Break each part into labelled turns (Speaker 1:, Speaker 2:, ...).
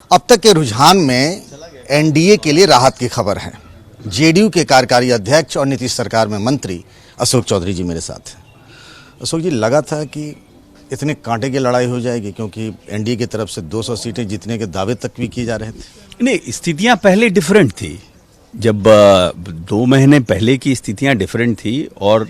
Speaker 1: अब तक के रुझान में एनडीए के लिए राहत की खबर है। जेडीयू के कार्यकारी अध्यक्ष और नीतीश सरकार में मंत्री अशोक चौधरी जी मेरे साथ हैं। अशोक जी, लगा था कि इतने कांटे की लड़ाई हो जाएगी, क्योंकि एनडीए की तरफ से 200 सीटें जीतने के दावे तक भी किए जा रहे थे।
Speaker 2: नहीं, स्थितियां पहले डिफरेंट थी। जब 2 महीने पहले की स्थितियां डिफरेंट थी और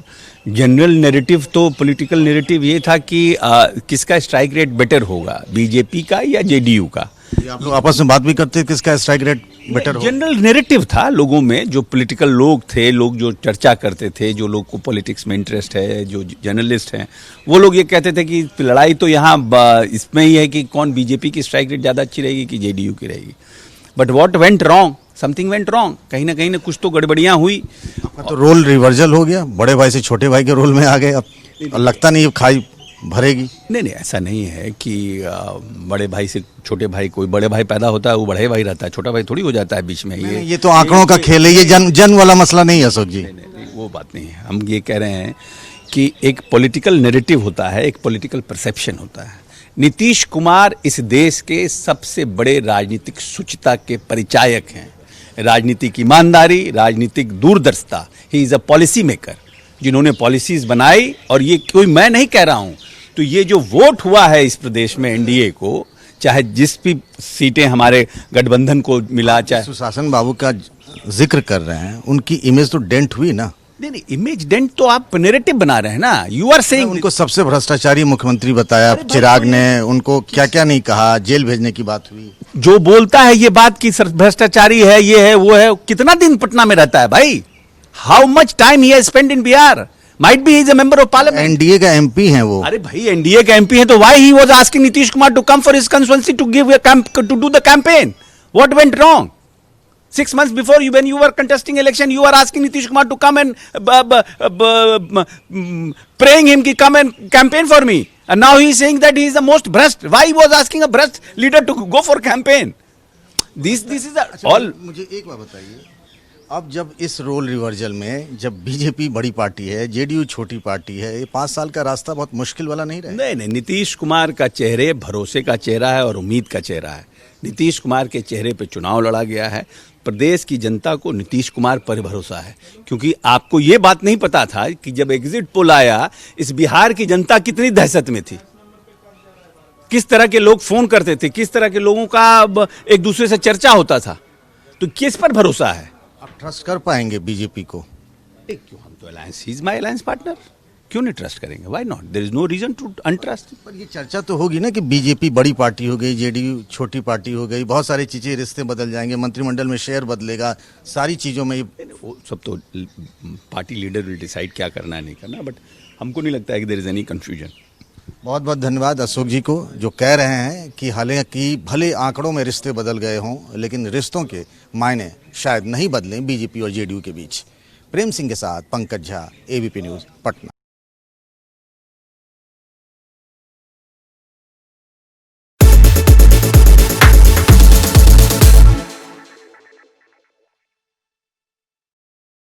Speaker 2: जनरल नैरेटिव तो पॉलिटिकल नैरेटिव ये था कि किसका स्ट्राइक रेट बेटर होगा, बीजेपी का या जेडीयू का।
Speaker 1: आप लोग आपस में बात भी करते थे किसका स्ट्राइक रेट बेटर हो?
Speaker 2: जनरल नैरेटिव था लोगों में, जो पॉलिटिकल लोग थे, लोग जो चर्चा करते थे, जो लोग को पॉलिटिक्स में इंटरेस्ट है, जो जर्नलिस्ट हैं, वो लोग ये कहते थे कि लड़ाई तो यहाँ इसमें ही है कि कौन बीजेपी की स्ट्राइक रेट ज़्यादा अच्छी रहेगी कि जेडीयू की रहेगी। But what went wrong, something went wrong, कहीं ना कहीं कुछ तो गड़बड़ियाँ हुई।
Speaker 1: आपका तो रोल रिवर्सल हो गया, बड़े भाई से छोटे भाई के रोल में आ गए। अब लगता नहीं खाई भरेगी।
Speaker 2: नहीं, ऐसा नहीं है कि बड़े भाई से छोटे भाई, कोई बड़े भाई पैदा होता है वो बड़े भाई रहता है, छोटा भाई थोड़ी हो जाता है बीच में।
Speaker 1: ये तो आंकड़ों का खेल है, ये जन वाला मसला नहीं है अशोक जी।
Speaker 2: नहीं, वो बात नहीं है। हम ये कह रहे हैं कि एक पॉलिटिकल नैरेटिव होता है, एक पॉलिटिकल परसेप्शन होता है। नीतीश कुमार इस देश के सबसे बड़े राजनीतिक शुचिता के परिचायक हैं। राजनीतिक ईमानदारी, राजनीतिक दूरदर्शिता। He is a policy maker, जिन्होंने पॉलिसीज बनाई। और ये कोई मैं नहीं कह रहा हूं, तो ये जो वोट हुआ है इस प्रदेश में एनडीए को, चाहे जिस भी सीटें हमारे गठबंधन को मिला, चाहे
Speaker 1: सुशासन बाबू का जिक्र कर रहे हैं, उनकी इमेज तो डेंट हुई ना।
Speaker 2: नहीं, इमेज डेंट तो आप नैरेटिव बना रहे हैं ना। यू आर सेइंग
Speaker 1: उनको सबसे भ्रष्टाचारी मुख्यमंत्री बताया चिराग ने, उनको क्या क्या नहीं कहा, जेल भेजने की बात हुई।
Speaker 2: जो बोलता है ये बात की भ्रष्टाचारी है, ये है, वो है, कितना दिन पटना में रहता है भाई? How much time he has spent in Bihar? Might be he is a member of parliament.
Speaker 1: NDA का एमपी हैं वो।
Speaker 2: अरे भाई, एनडीए का एमपी है तो why he was asking Nitish Kumar to come for his constituency to do the campaign? What went wrong? 6 months before, when you were contesting election, you were asking Nitish Kumar to come and praying him to come and campaign for me. And now he is saying that he is the most bhrasht. Why he was asking a bhrasht leader to go for campaign? This is all.
Speaker 1: मुझे एक बात बताइए, अब जब इस role reversal में, जब BJP बड़ी पार्टी है, जेडीयू छोटी पार्टी है, ये 5 साल का रास्ता बहुत मुश्किल वाला नहीं रहा?
Speaker 2: नहीं, नीतीश कुमार का चेहरे भरोसे का चेहरा है और उम्मीद का चेहरा है। नीतीश कुमार के चेहरे पे चुनाव लड़ा गया है। प्रदेश की जनता को नीतीश कुमार पर भरोसा है, क्योंकि आपको ये बात नहीं पता था कि जब एग्जिट पोल आया, इस बिहार की जनता कितनी दहशत में थी, किस तरह के लोग फोन करते थे, किस तरह के लोगों का एक दूसरे से चर्चा होता था। तो किस पर भरोसा है?
Speaker 1: आप ट्रस्ट कर पाएंगे बीजेपी को?
Speaker 2: क्यों, हम तो alliance, he is my alliance partner, क्यों नहीं ट्रस्ट करेंगे? Why not? There is no reason to untrust.
Speaker 1: पर ये चर्चा तो होगी ना कि बीजेपी बड़ी पार्टी हो गई, जेडीयू छोटी पार्टी हो गई, बहुत सारी चीजें, रिश्ते बदल जाएंगे, मंत्रिमंडल में शेयर बदलेगा, सारी चीजों में
Speaker 2: वो सब तो पार्टी लीडर विल डिसाइड क्या करना है, नहीं करना। बट हमको नहीं लगता है कि देयर इज एनी कंफ्यूजन।
Speaker 1: बहुत बहुत धन्यवाद अशोक जी को, जो कह रहे हैं कि हालांकि भले आंकड़ों में रिश्ते बदल गए हों, लेकिन रिश्तों के मायने शायद नहीं बदलें बीजेपी और जेडीयू के बीच। प्रेम सिंह के साथ पंकज झा, एबीपी न्यूज़, पटना।